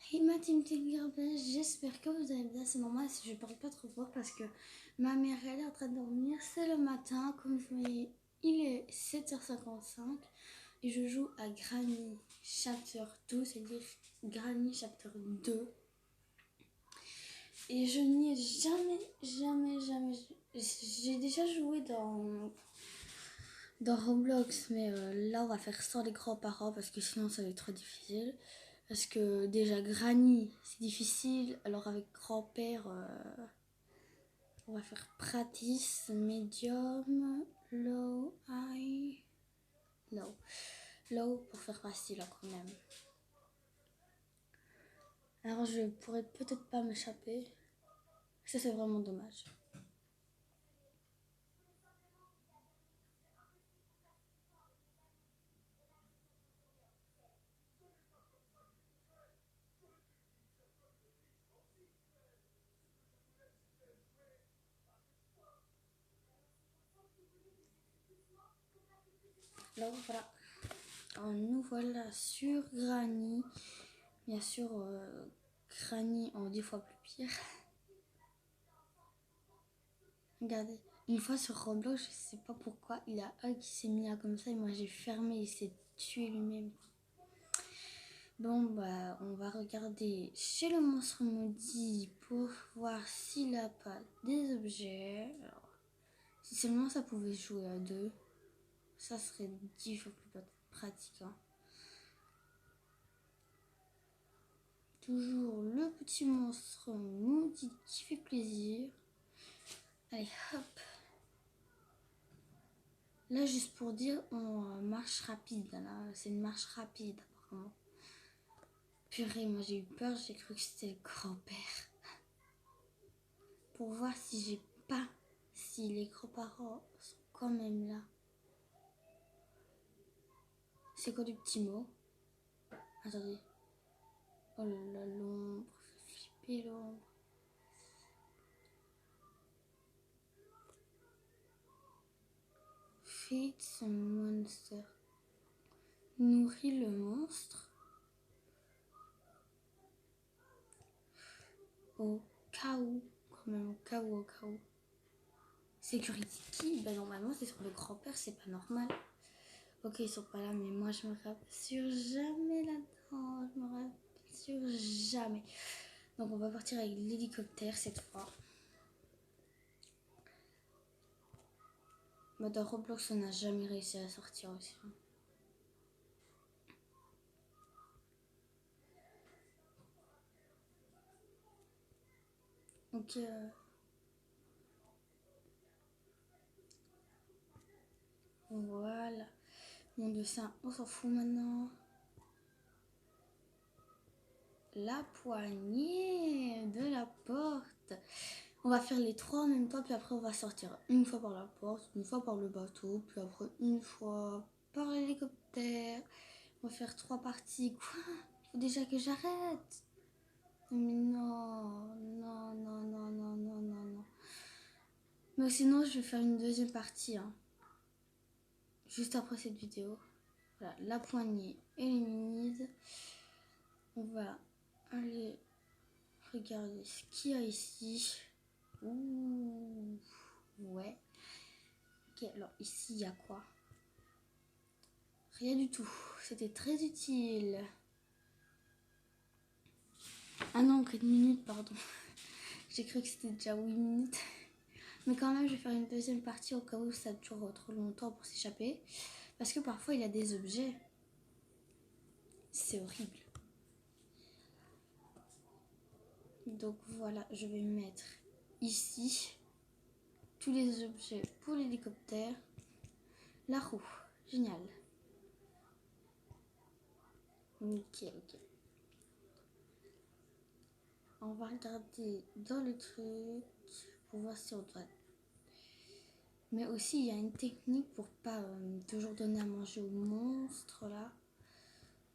Hey ma team Telegram, j'espère que vous allez bien. C'est normal si je parle pas trop fort parce que ma mère elle est en train de dormir. C'est le matin, comme vous voyez, il est 7h55 et je joue à Granny Chapter 2, c'est-à-dire Granny Chapter 2. Et je n'y ai jamais. J'ai déjà joué dans Roblox, mais là on va faire sans les grands-parents parce que sinon ça va être trop difficile. Parce que déjà Granny c'est difficile, alors avec grand-père on va faire practice, medium, low, high, low. Low pour faire facile là quand même. Alors je pourrais peut-être pas m'échapper. Ça c'est vraiment dommage. Alors voilà. Alors, nous voilà sur Granny. Bien sûr, Granny en 10 fois plus pire. Regardez, une fois sur Roblox, je sais pas pourquoi, il y a un qui s'est mis là comme ça et moi j'ai fermé, il s'est tué lui-même. Bon bah on va regarder chez le monstre maudit pour voir s'il a pas des objets. Alors, si seulement ça pouvait jouer à deux, ça serait 10 fois plus pratique. Hein. Toujours le petit monstre maudit qui fait plaisir. Allez hop. Là juste pour dire, on marche rapide. Là c'est une marche rapide apparemment. Purée, moi j'ai eu peur, j'ai cru que c'était le grand-père. Pour voir si les grands-parents sont quand même là. C'est quoi le petit mot? Attendez. Oh là là, l'ombre, flipper l'ombre. Feed the monster. Nourrit le monstre. Au cas où. Quand même, au cas où. Sécurité qui? Bah normalement c'est sur le grand-père, c'est pas normal. Ok, ils sont pas là, mais moi je me rassure jamais là-dedans. Je me rassure jamais. Donc on va partir avec l'hélicoptère cette fois. Bah dans Roblox on n'a jamais réussi à sortir aussi. Ok. Voilà. Mon dessin, on s'en fout maintenant. La poignée de la porte. On va faire les trois en même temps, puis après on va sortir une fois par la porte, une fois par le bateau, puis après une fois par l'hélicoptère. On va faire 3 parties. Quoi? Il faut déjà que j'arrête. Mais non. Mais sinon, je vais faire une deuxième partie. Hein. Juste après cette vidéo. Voilà, la poignée et les mises. On va aller regarder ce qu'il y a ici. Ouh, ouais. Ok, alors ici, il y a quoi? Rien du tout. C'était très utile. Ah non, 4 minutes, pardon. J'ai cru que c'était déjà 8 minutes. Mais quand même, je vais faire une deuxième partie au cas où ça dure trop longtemps pour s'échapper. Parce que parfois, il y a des objets. C'est horrible. Donc voilà, je vais mettre ici tous les objets pour l'hélicoptère. La roue, génial. Ok. On va regarder dans le truc pour voir si on doit. Mais aussi, il y a une technique pour pas toujours donner à manger au monstre là.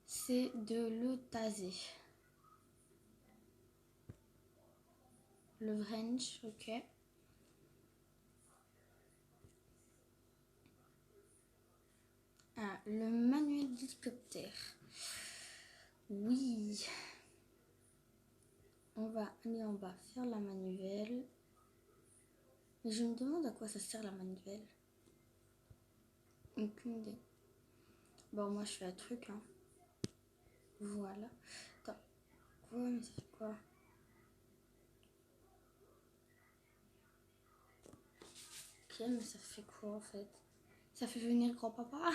C'est de le taser. Le wrench, ok. Ah, le manuel d'hélicoptère. Oui. aller en bas faire la manivelle. Mais je me demande à quoi ça sert la manivelle. Aucune idée. Bon, moi je fais un truc, hein. Voilà. Attends. Quoi, mais ça fait quoi? Ok, mais ça fait quoi en fait? Ça fait venir grand-papa?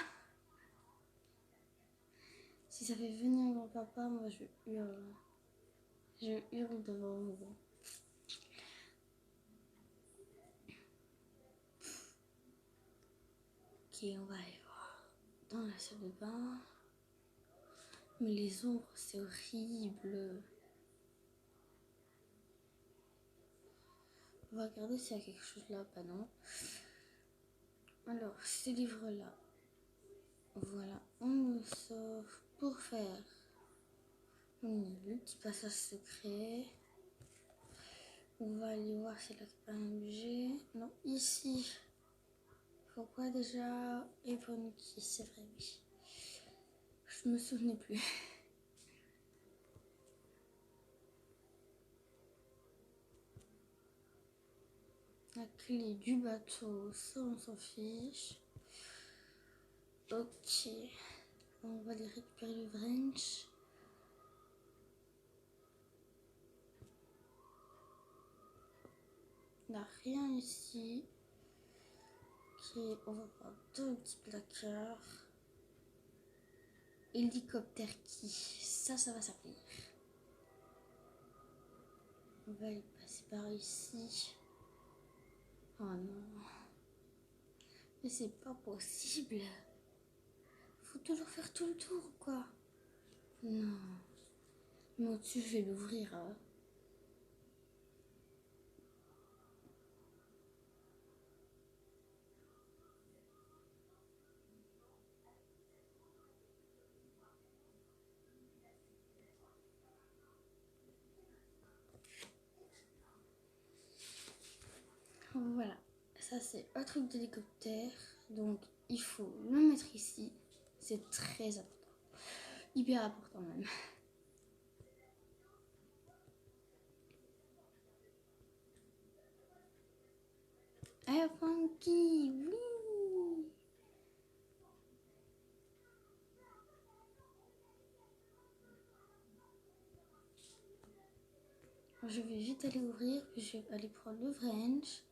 Si ça fait venir grand-papa, moi je hurle. Je hurle devant vous. Ok, on va aller voir dans la salle de bain. Mais les ombres, c'est horrible. On va regarder s'il y a quelque chose là. Bah non. Alors, ce livre-là. Voilà, on le sort pour faire le petit passage secret. On va aller voir s'il a un objet. Non, ici. Pourquoi déjà Ebonki, c'est vrai, oui. Je me souvenais plus. La clé du bateau, ça on s'en fiche. Ok. On va aller récupérer le wrench. Il n'y a rien ici. Ok, on va voir deux petits placards. Hélicoptère qui, ça va s'appeler. On va aller passer par ici. Oh non. Mais c'est pas possible. Faut toujours faire tout le tour, quoi. Non. Mais au-dessus, je vais l'ouvrir. Hein. Voilà. Ça, c'est un truc d'hélicoptère. Donc, il faut le mettre ici. C'est très important. Hyper important même. Ah, Funky, oui. Je vais vite aller ouvrir, puis je vais aller prendre le wrench.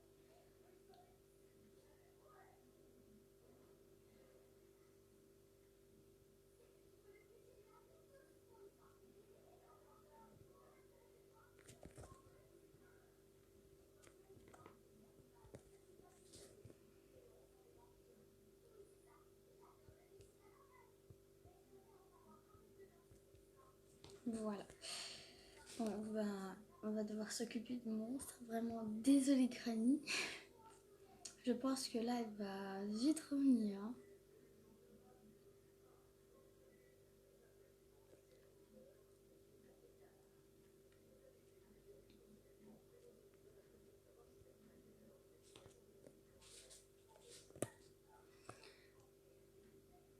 Voilà. Bon, on va devoir s'occuper du monstre. Vraiment, désolée Granny. Je pense que là, elle va vite revenir. Hein.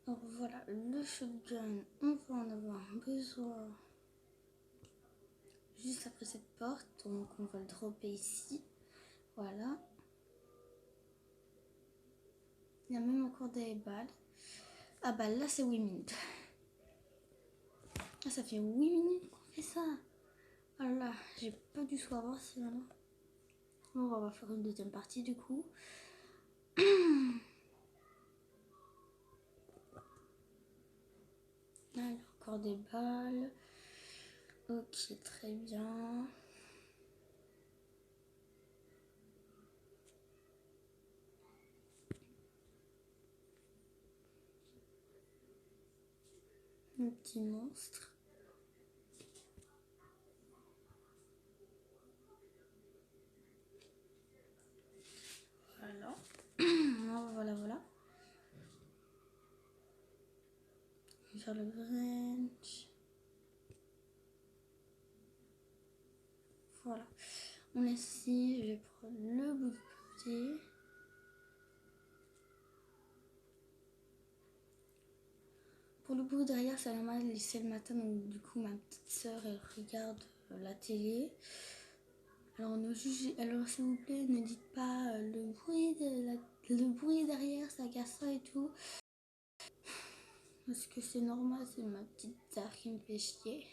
Donc voilà, le shotgun, on va en avoir besoin juste après cette porte. Donc on va le dropper ici. Voilà. Il y a même encore des balles. Ah bah là c'est 8 minutes. Ah, ça fait 8 minutes qu'on fait ça. Ah là, j'ai pas du tout avancé maintenant. On va faire une deuxième partie du coup. Là, il y a encore des balles. Ok, très bien. Un petit monstre. Voilà. Voilà. Je vais faire le wrench. Voilà. On laisse ici. Je vais prendre le bout de côté. Pour le bruit derrière, c'est normal, c'est le matin, donc du coup ma petite soeur elle regarde la télé. Alors ne jugez, alors s'il vous plaît, ne dites pas le bruit derrière, ça casse ça et tout. Parce que c'est normal, c'est ma petite sœur qui me fait chier.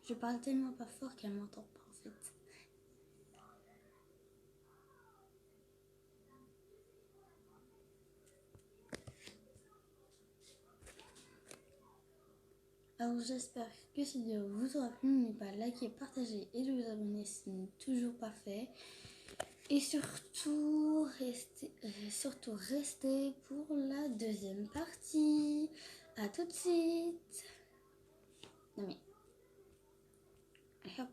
Je parle tellement pas fort qu'elle m'entend pas en fait. Alors j'espère que cette vidéo vous aura plu. N'oubliez pas de liker, partager et de vous abonner si ce n'est toujours pas fait. Et surtout restez pour la deuxième partie. À tout de suite. Non mais, hop.